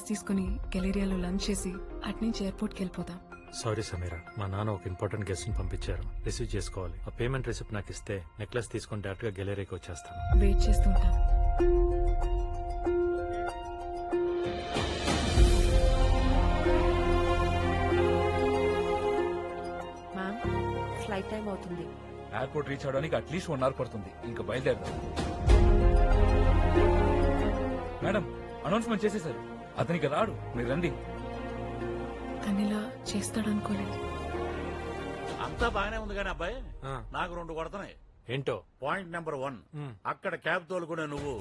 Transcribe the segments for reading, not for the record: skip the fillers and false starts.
తీసుకుని గెలేరియాలో లంచ్ చేసి అట్నుంచి ఎయిర్పోర్ట్కి వెళ్ళిపోతాం. సారీ సమీరా, మా నాన్న ఒక ఇంపార్టెంట్ గెస్ట్ ని పంపించారు, రిసీవ్ చేసుకోవాలి. ఆ పేమెంట్ రిసిప్ట్ నాకు ఇస్తే నెక్లెస్ తీసుకుని డైరెక్ట్ గా గెలేరీకి వచ్చేస్తాను. వెయిట్ చేస్తుంటాం. మ్యామ్, ఫ్లైట్ టైం అవుతుంది. ఎయిర్పోర్ట్ రీచ్ అవడానికి అట్లీస్ట్ 1 అవర్ పడుతుంది. ఇంకా బయలుదేరదాం. మేడం, అనౌన్స్మెంట్ చేసేసారు. అతనికి రాడు, మీరు రండి. తనిలా చేస్తాడనుకోలేదు. అంతా బాగానే ఉంది కానీ అబ్బాయి ఆ. నాకు 2 కొడుతున్నాయి. ఏంటో పాయింట్ నెంబర్ 1, అక్కడ క్యాబ్ తోలుకునే నువ్వు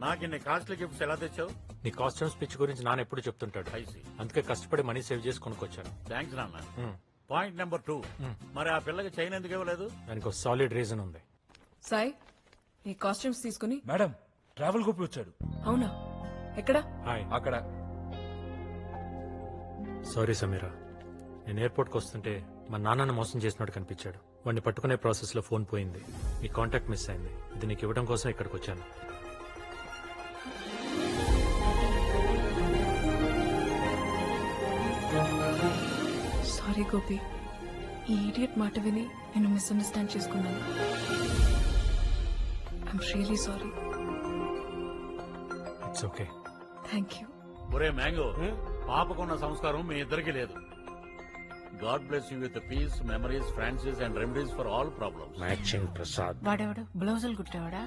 నాకు ఇన్ని కాస్ట్లీ గిఫ్ట్స్ ఎలా తెచ్చావు? నీ కాస్ట్యూమ్ స్పిచ్ గురించి నాన్న ఎప్పుడు చెప్తుంటాడు, I see. అందుకే కష్టపడి మనీ సేవ్ చేసి కొనుక్కొచ్చాను. థ్యాంక్స్ నాన్న. పాయింట్ నెంబర్ 2, మరి ఆ పిల్లకి చైన్ ఎందుకు ఇవ్వలేదు? దానికి ఒక సాలిడ్ రీజన్ ఉంది. సాయి, ఈ కాస్ట్యూమ్స్ తీసుకుని. మేడం, ట్రావెల్ గోపి వచ్చాడు. అవునా? ఎక్కడా? హాయ్. అక్కడ సారీ సమీరా, నేను ఎయిర్పోర్ట్కి వస్తుంటే మా నాన్నను మోసం చేసినట్టు కనిపించాడు. వాడిని పట్టుకునే ప్రాసెస్ లో ఫోన్ పోయింది, మీ కాంటాక్ట్ మిస్ అయింది. ఇది నీకు ఇవ్వడం కోసం ఇక్కడికి వచ్చాను. సారీ గోపి, ఈ ఇడియట్ మాట విని నేను మిస్అండర్స్టాండ్ చేసుకున్నాను. I'm really sorry. It's okay. Thank you. ఒరే మ్యాంగో, పాపకున్న సంస్కారం మీ ఇద్దరికి లేదు. God bless you with peace, memories, Francis and remedies for all problems. Matching Prasad. వాడెవడు బ్లౌజులు కుట్టేవాడా?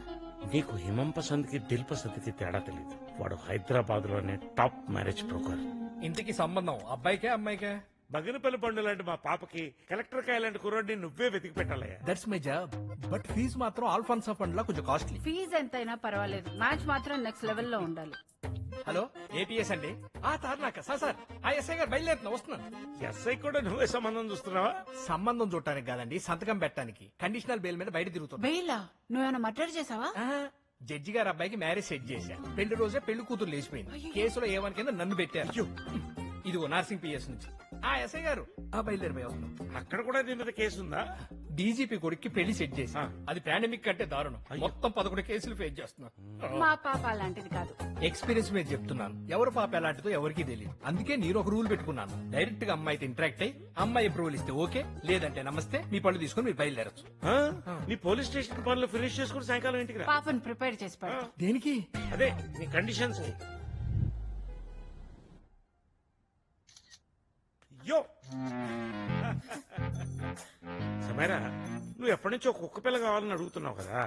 నీకు హిమం పసంద్ కి దిల్ పసంద్ కి తేడా తెలియదు. వాడు హైదరాబాద్ లోనే టాప్ మ్యారేజ్ బ్రోకర్. ఇంటికి సంబంధం అబ్బాయికే అమ్మాయికే? బగినపల్లి పండు లాంటి మా పాపకి కలెక్టర్ కాయ లాంటి కుర్రాడిని నువ్వే వెతికి పెట్టాలయ్యా. That's my job. But fees మాత్రం ఆల్ఫాన్సా ఫండ్ లా కొంచెం కాస్ట్లీ. ఫీజు ఎంతైనా పర్వాలేదు, మ్యాచ్ మాత్రం నెక్స్ట్ లెవెల్ లో ఉండాలి. హలో, ఏటీఎస్ అండి. తార్నాక సార్ ఆ ఎస్ఐ గారు బయలుదేరుతున్నా, వస్తున్నాను. ఎస్ఐ కూడా నువ్వే సంబంధం చూస్తున్నావా? సంబంధం చూడటానికి కాదండి, సంతకం పెట్టడానికి. కండిషనల్ బెయిల్ మీద బయట తిరుగుతున్నా. బెయిలా? నువ్వేమైనా మర్డర్ చేసావా? జడ్జి గారు అబ్బాయికి మ్యారేజ్ సెట్ చేశా. పెళ్లి రోజే పెళ్లి కూతురు లేచిపోయింది. కేసులో ఏమని కింద నన్ను పెట్టారు. ఇదిగో నర్సింగ్ పిఎస్ నుంచి. ఎస్ఐ గారు బయలుదేరిపోయి వస్తున్నాం. అక్కడ కూడా నీ మీద కేసు ఉందా? డీజీపీ కొడుక్కి పెళ్లి సెట్ చేసి అది పాండమిక్ కంటే దారుణం. మొత్తం 11 కేసులు ఫేస్ చేస్తున్నాం. మా పాప అలాంటిది కాదు. ఎక్స్పీరియన్స్ మీద చెప్తున్నాను. ఎవరు పాప ఎలాంటిదో ఎవరికి తెలియదు. అందుకే నేను ఒక రూల్ పెట్టుకున్నాను. డైరెక్ట్ గా అమ్మాయితో ఇంటరాక్ట్ అయ్యి అమ్మాయి అప్రూవల్ ఇస్తే ఓకే, లేదంటే నమస్తే, మీ పళ్ళు తీసుకుని మీరు బయలుదేరచ్చు. ఆ? నీ పోలీస్ స్టేషన్ పనులు ఫినిష్ చేసుకుని సాయంకాలం ఇంటికి రా. పాపను ప్రిపేర్ చేసి పెడతా. దేనికి? అదే నీ కండిషన్స్. యో సమీరా, నువ్వు ఎప్పటి నుంచో కుక్క పిల్ల కావాలని అడుగుతున్నావు కదా.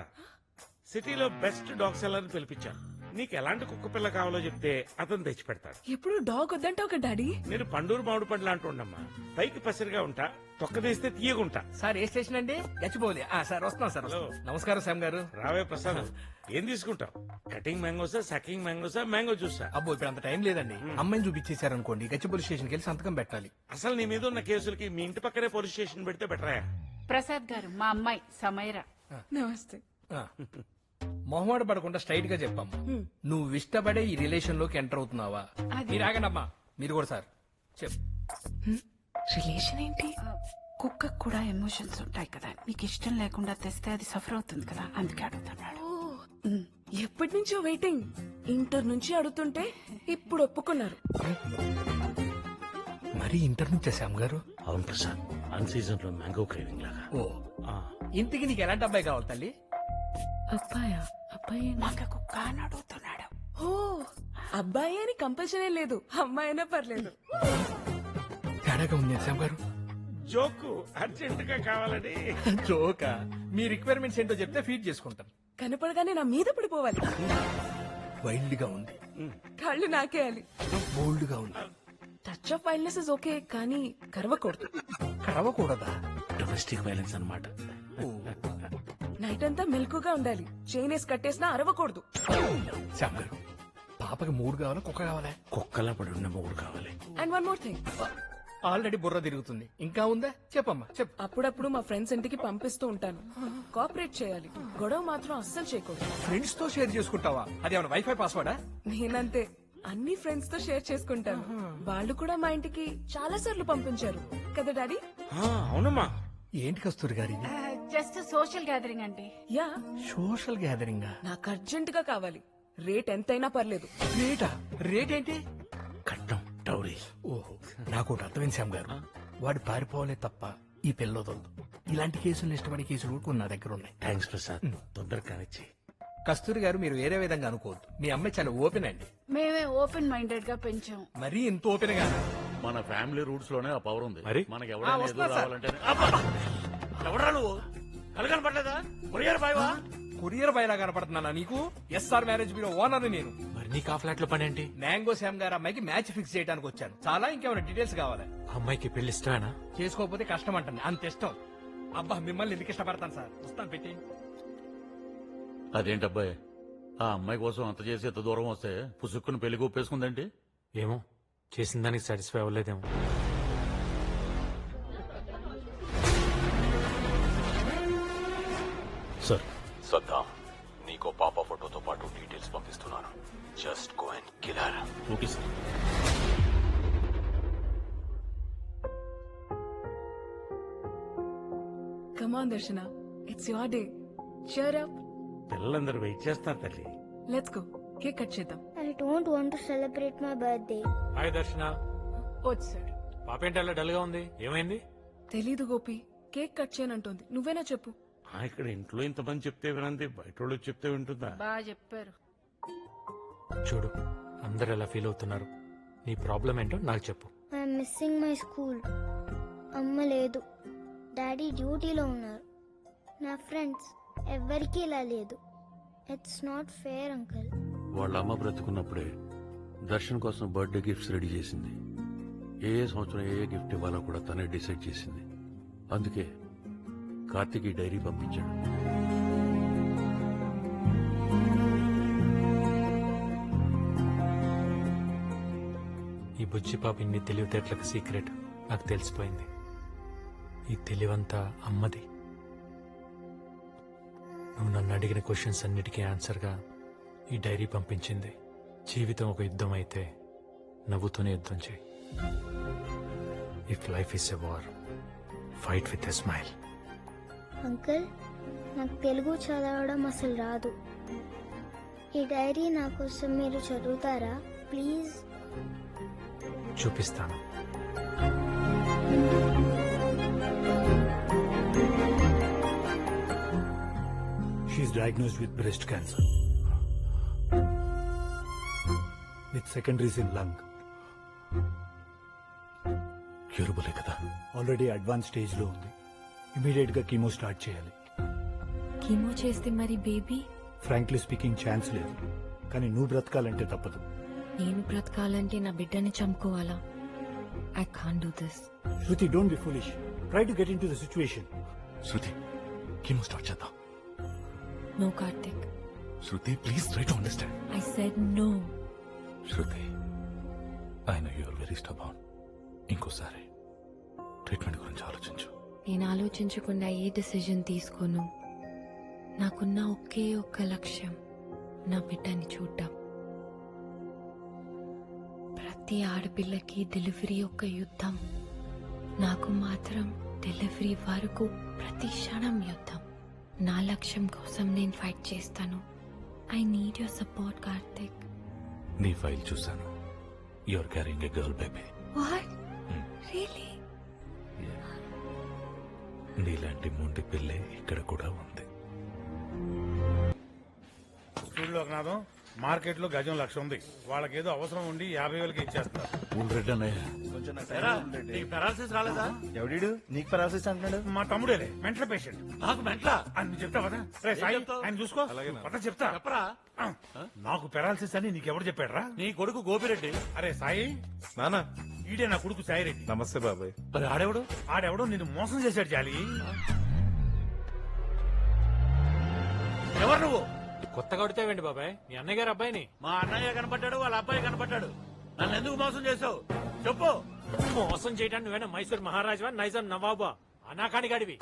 సిటీలో బెస్ట్ డాగ్ సెల్లర్ ని పిలిపించాను. నీకు ఎలాంటి కుక్క పిల్ల కావాలో చెప్తే అతను తెచ్చి పెడతాడు. ఎప్పుడు డాగ్ వద్దంటే ఒక డాడీ. నేను పండూరు మామిడి పండ్లు అంటూ ఉండమ్మా. పైకి పసిరిగా ఉంటా, తొక్క తీస్తే తీయగుంటా. సార్ ఏ స్టేషన్ అండి? గచ్చిపోలే. సార్ వస్తున్నాం సార్. హలో. నమస్కారం శ్యామ్ గారు. రావే ప్రసాద్, ఏం తీసుకుంటావు? కటింగ్ మ్యాంగోసా, సకింగ్ మ్యాంగోసా, మ్యాంగో జ్యూసా? అబ్బో, ఇప్పుడు అంత టైం లేదండి. అమ్మాయిని చూపించేశారనుకోండి, గచ్చిపోలి స్టేషన్కి వెళ్ళి సంతకం పెట్టాలి. అసలు నీ మీద ఉన్న కేసులకి మీ ఇంటి పక్కనే పోలీస్ స్టేషన్ పెడితే బెటరా? ప్రసాద్ గారు, మా అమ్మాయి సమైరా. నమస్తే. మొహమాట పడకుండా స్ట్రైట్ గా చెప్పమ్మా, నువ్వు ఇష్టపడే ఈ రిలేషన్ లోకి ఎంటర్ అవుతున్నావా? మీరు ఆగండమ్మా, మీరు కూడా సార్ చెప్పు. రిలేషన్ ఏంటి? కుక్కకు కూడా ఎమోషన్స్ ఉంటాయి కదా, నీకు ఇష్టం లేకుండా తెస్తే అది సఫర్ అవుతుంది కదా, అందుకే అడుగుతున్నాడు. ఎప్పటి నుంచో వెయిటింగ్. ఇంటర్ నుంచి అడుగుతుంటే ఇప్పుడు ఒప్పుకున్నారు. మరి ఇంటర్ నుంచే శ్యామ్ గారు? అవును ప్రసాద్, అన్ సీజన్ లో మ్యాంగో క్రేవింగ్ లాగా. ఓ, ఇంతకి నీకు ఎలాంటి అబ్బాయి కావాలి తల్లి? అబ్బాయా? అబ్బాయి నాకు కుక్క అని అడుగుతున్నాడు. ఓ, అబ్బాయి అని కంపల్సరీ లేదు, అమ్మాయి అయినా పర్లేదు. తేడాగా ఉంది శ్యామ్ గారు. జోకు అర్జెంట్ గా కావాలని. జోకా? మీ రిక్వైర్మెంట్స్ ఏంటో చెప్తే ఫీడ్ చేసుకుంటాం. కనపడగానే నా మీద పడిపోవాలి. వైల్డ్ గా ఉంది, కాళ్ళు నాకేయాలి. బోల్డ్ గా ఉంది. Touch of wildness is okay, కానీ కరవకూడదు. కరవకూడదా? డొమెస్టిక్ వైలెన్స్ అన్నమాట. నైట్ అంతా మెలకుగా ఉండాలి. చైన్ వేసి కట్టేసినా అరవకూడదు. శ్యామ్ గారు, పాపకి 3 కావాలా, కుక్క కావాలా? కుక్కలా పడి ఉన్న మూడు కావాలి. And one more thing, already బుర్ర తిరుగుతుంది, ఇంకా ఉందా? చెప్పమ్మా చెప్పు. అప్పుడప్పుడు మా ఫ్రెండ్స్ ఇంటికి పంపిస్తూ ఉంటాను. కోఆపరేట్ చేయాలి, గొడవ మాత్రం అస్సలు చేయకూడదు. ఫ్రెండ్స్ తో షేర్ చేసుకుంటావా? అదేమన్నా వైఫై పాస్వర్డా? నేనంతే, అన్ని ఫ్రెండ్స్ తో షేర్ చేసుకుంటాను. వాళ్ళు కూడా మా ఇంటికి చాలా సార్లు పంపించారు కదా డాడీ? అవునమ్మా. ఏంటి కస్తూరి గారి? జస్ట్ సోషల్ గ్యాదరింగ్ అంటే. Yeah, social gathering. నాకు అర్జెంట్ గా కావాలి. రేట్ ఎంతైనా పర్లేదు. రేటా? రేట్ ఏంటి? స్టోరీ ఓహో నాకు ఒకటి అర్థమైంది శ్యామ్ గారు వాడు పారిపోవాలే తప్ప ఈ పిల్లొదలదు ఇలాంటి కేసులు ఇష్టపడే కేసులు కూడా నా దగ్గర ఉన్నాయి థ్యాంక్స్ ప్రసాద్ తొందరగా కానిచ్చి. కస్తూరి గారు మీరు వేరే విధంగా అనుకోవద్దు మీ అమ్మాయి చాలా ఓపెన్ అండి మేమే ఓపెన్ మైండెడ్ గా పెంచాం. మరీ ఇంత ఓపెన్ గా మన ఫ్యామిలీ రూట్స్ లోనే ఆ పవర్ ఉంది. మరి? మనకి ఎవరైనా వస్తున్నా ఎదురు సార్. రావాలంటే ఎవడరా నువ్వు కలగని పడలేదా కొరియర్ బాయ్వా? కొరియర్ బయలా కనపడుతున్నానా నీకు? ఎస్ఆర్ మ్యారేజ్ బ్యూరో ఓనర్ నేను. మరి నీకు ఆ ఫ్లాట్ లో పని ఏంటి? మ్యాంగో శ్యామ్ గారు అమ్మాయికి మ్యాచ్ ఫిక్స్ చేయడానికి వచ్చాను. చాలా ఇంకేమైనా డీటెయిల్స్ కావాలి? ఆ అమ్మాయికి పెళ్లి ఇష్టమేనా? చేసుకోకపోతే కష్టం అంటుంది అంత ఇష్టం. అబ్బా మిమ్మల్ని ఎందుకు ఇష్టపడతాను సార్. వస్తాను పెట్టి. అదేంటబ్బాయి ఆ అమ్మాయి కోసం అంత చేసి ఎంత దూరం వస్తే పుసుక్కుని పెళ్లి ఒప్పేసుకుందంటే ఏమో చేసిన దానికి సాటిస్ఫై అవ్వలేదేమో. సార్ సద్దాం నీకో పాప ఫోటోతో పాటు డీటెయిల్స్ పంపిస్తున్నాను. Just go and kill her. Okay sir. Come on, Darshana. It's your day. Cheer up. పిల్లలందరూ వెయిట్ చేస్తారు తల్లి. Let's go. కేక్ కట్ చేద్దాం. I don't want to celebrate my birthday. Hi దర్శన. వచ్చాడు. పాప ఏంటి అలా డల్ గా ఉంది? ఏమైంది? తెలీదు గోపి. Cake cut చేయనంటోంది. నువ్వేనా చెప్పు. ఇక్కడ ఇంట్లో ఇంతమంది చెప్తే వినంది, బయట వాళ్ళు చెప్తే వింటుందా? బాగా చెప్పారు. చూడు అందరు ఎలా ఫీల్ అవుతున్నారు. నీ ప్రాబ్లం ఏంటో నాకు చెప్పు. I'm missing my school. అమ్మ లేదు, డాడీ డ్యూటీలో ఉన్నారు. నా ఫ్రెండ్స్ ఎవ్వరికీ ఇలా లేదు. It's not fair uncle. వాళ్ళ అమ్మ బ్రతుకున్నప్పుడే దర్శన్ కోసం బర్త్డే గిఫ్ట్స్ రెడీ చేసింది. ఏ సంవత్సరం ఏ గిఫ్ట్ ఇవ్వాలో కూడా తనే డిసైడ్ చేసింది. అందుకే కార్తీక్ ఈ డైరీ పంపించాడు. ఈ బుజ్జి పాప ఇన్ని తెలివితేటలకు సీక్రెట్ నాకు తెలిసిపోయింది. ఈ తెలివంతా అమ్మది. నువ్వు నన్ను అడిగిన క్వశ్చన్స్ అన్నిటికీ ఆన్సర్గా ఈ డైరీ పంపించింది. జీవితం ఒక యుద్ధం అయితే నవ్వుతూనే యుద్ధం చేయి. If life is a war, fight with a smile. Uncle నాకు తెలుగు చదవడం అసలు రాదు. ఈ డైరీ నా కోసం మీరు చదువుతారా ప్లీజ్? చూపిస్తాను. She is diagnosed with breast cancer. With secondaries in lung. క్యూరబులే కదా? ఆల్రెడీ అడ్వాన్స్ స్టేజ్ లో ఉంది. ఇమీడియట్ గా కీమో స్టార్ట్ చేయాలి. కీమో చేస్తే మరి బేబీ? ఫ్రాంక్లీ స్పీకింగ్ ఛాన్స్ లేదు, కానీ నువ్వు బ్రతకాలంటే తప్పదు. నేను బ్రతకాలంటే నా బిడ్డని చంపుకోవాలా? I can't do this. Shruti, don't be foolish. Try to get into the situation. Shruti chemo start చేద్దాం. No Karthik. Shruti please try to understand. I said no. Shruti I know you are very stubborn. ఇంకోసారి ట్రీట్మెంట్ గురించి ఆలోచించు. నేను ఆలోచించకుండా ఏ decision తీసుకోను. నాకున్న ఒకే ఒక్క లక్ష్యం నా బిడ్డని చూడటం. ప్రతి ఆడపిల్లకి డెలివరీ ఒక యుద్ధం. నాకు మాత్రం డెలివరీ వరకు ప్రతి క్షణం యుద్ధం. నా లక్ష్యం కోసం నేను ఫైట్ చేస్తాను. I need your support Karthik. నీ ఫైల్ చూశాను. You are carrying a girl baby. What? Really? నీలాంటి మొండి పిల్లే ఇక్కడ కూడా ఉంది. స్కూల్లో నాదం మార్కెట్ లో గజం 1,00,000 ఉంది. వాళ్ళకేదో అవసరం ఉండి 50,000కి ఇచ్చేస్తారు. రెడ్డి అన్నయ్య నీకు పెరాలసిస్ రాలేదా? ఎవడు నీకు పరాసిస్ అంటున్నాడు? మా తమ్ముడేలే, మెంటల్ పేషెంట్. నాకు మెంట్లా? అని చెప్తా కదా. రే సాయి, చెప్తావు? ఆయన చూసుకో. పద చెప్తా. చెప్పరా? నాకు పెరాలసిస్ అని నీకెవడు చెప్పాడు రా? నీ కొడుకు గోపిరెడ్డి. అరే సాయి, నానా ఈడే నా కొడుకు సాయిరెడ్డి. నమస్తే బాబాయ్. మరి ఆడేవాడు? ఆడెవడో నిన్ను మోసం చేశాడు జాలి. ఎవరు నువ్వు? కొత్తగా కొడితేవేంటి బాబాయ్? మీ అన్నయ్య గారు అబ్బాయిని. మా అన్నయ్య కనపడ్డాడు, వాళ్ళ అబ్బాయి కనపడ్డాడు. నన్ను ఎందుకు మోసం చేసావు చెప్పు. మోసం చేయడానికి నువ్వేనా మైసూర్ మహారాజా, నైజాం నవాబా? అనాకాని గడివి.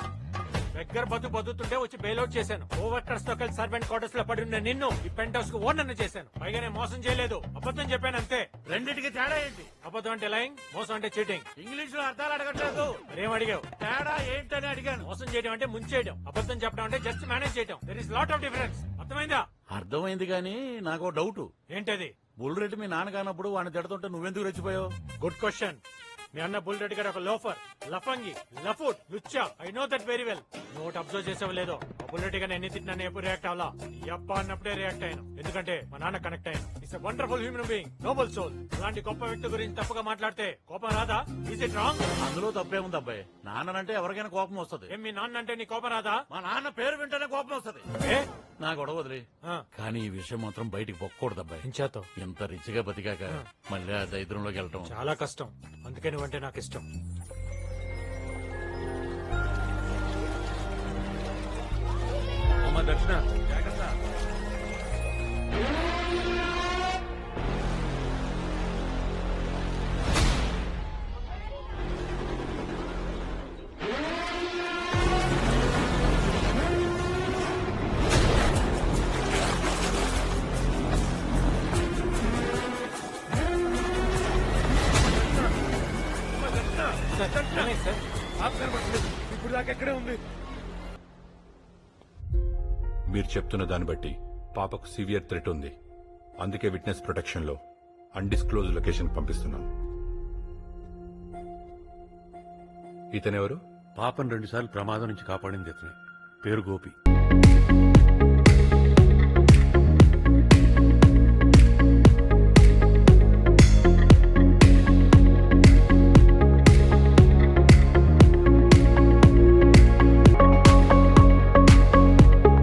దగ్గర బతుకుతుంటే వచ్చి బెయిల్అవుట్ చేశాను. ఓవర్కర్స్ తో కలిసి సర్వెంట్ క్వార్టర్స్ లో పడి ఉన్న నిన్ను ఈ పెంట్ హౌస్ కు ఓనర్ చేశాను. పైగా నేను మోసం చేయలేదు, అబద్ధం చెప్పాను అంతే. రెండింటికి తేడా ఏంటి? అబద్ధం అంటే లైంగ్, మోసం అంటే చీటింగ్. ఇంగ్లీష్ లో అర్థాలు అడగట్లేదు. మరేం అడిగావు? తేడా ఏంటని అడిగాను. మోసం చేయడం అంటే ముంచేయడం, అబద్ధం చెప్పడం అంటే జస్ట్ మేనేజ్ చేయడం. There is lot of difference. అర్థమైందా? అర్థమైంది కానీ నాకు డౌట్. ఏంటది? బుల్రెడ్డి మీ నాన్న కానప్పుడు వాడిని తిడుతుంటే నువ్వెందుకు రెచ్చిపోయావు? Good question. మీ అన్న బుల్ రెడ్డి గారు ఒక లోఫర్, లఫంగి, లఫుట్, లుచ్చా. I know that very well. Note observe చేసావు లేదో, ఆ బుల్ రెడ్డి గారిని ఎన్ని తిట్టినా నేను ఎప్పుడు రియాక్ట్ అవ్వాలా? యప్ప అన్నప్పుడే రియాక్ట్ అయ్యాను, ఎందుకంటే మా నాన్న కనెక్ట్ అయ్యాను. It's wonderful human being, noble soul. అలాంటి గొప్ప వ్యక్తి గురించి తప్పుగా మాట్లాడితే కోపం రాదా? Is it wrong? అందులో తప్పేముంది అబ్బాయి? నాన్నంటే ఎవరికైనా కోపం వస్తుంది. ఏం మీ నాన్న అంటే నీ కోపం రాదా? మా నాన్న పేరు వింటేనే కోపం వస్తుంది. ఏ? నా గొడవ వదిలి. ఆ. కానీ ఈ విషయం మాత్రం బయటికి పొక్కకూడదు అబ్బాయి. ఇంచేతో ఇంత రిచ్గా బతికాక మళ్ళీ ఆ దరిద్రంలోకి వెళ్ళటం చాలా కష్టం, అందుకే నువ్వంటే నాకు ఇష్టం. అమ్మ దర్శన జాగ్రత్త. ఇప్పుడు దాకా ఎక్కడే ఉంది. మీరు చెప్తున్న దాన్ని బట్టి పాపకు సివియర్ థ్రెట్ ఉంది. అందుకే విట్నెస్ ప్రొటెక్షన్ లో అన్డిస్క్లోజ్ లొకేషన్ పంపిస్తున్నాం. ఇతనెవరు? పాపను 2 సార్లు ప్రమాదం నుంచి కాపాడింది ఇతనే. పేరు గోపి.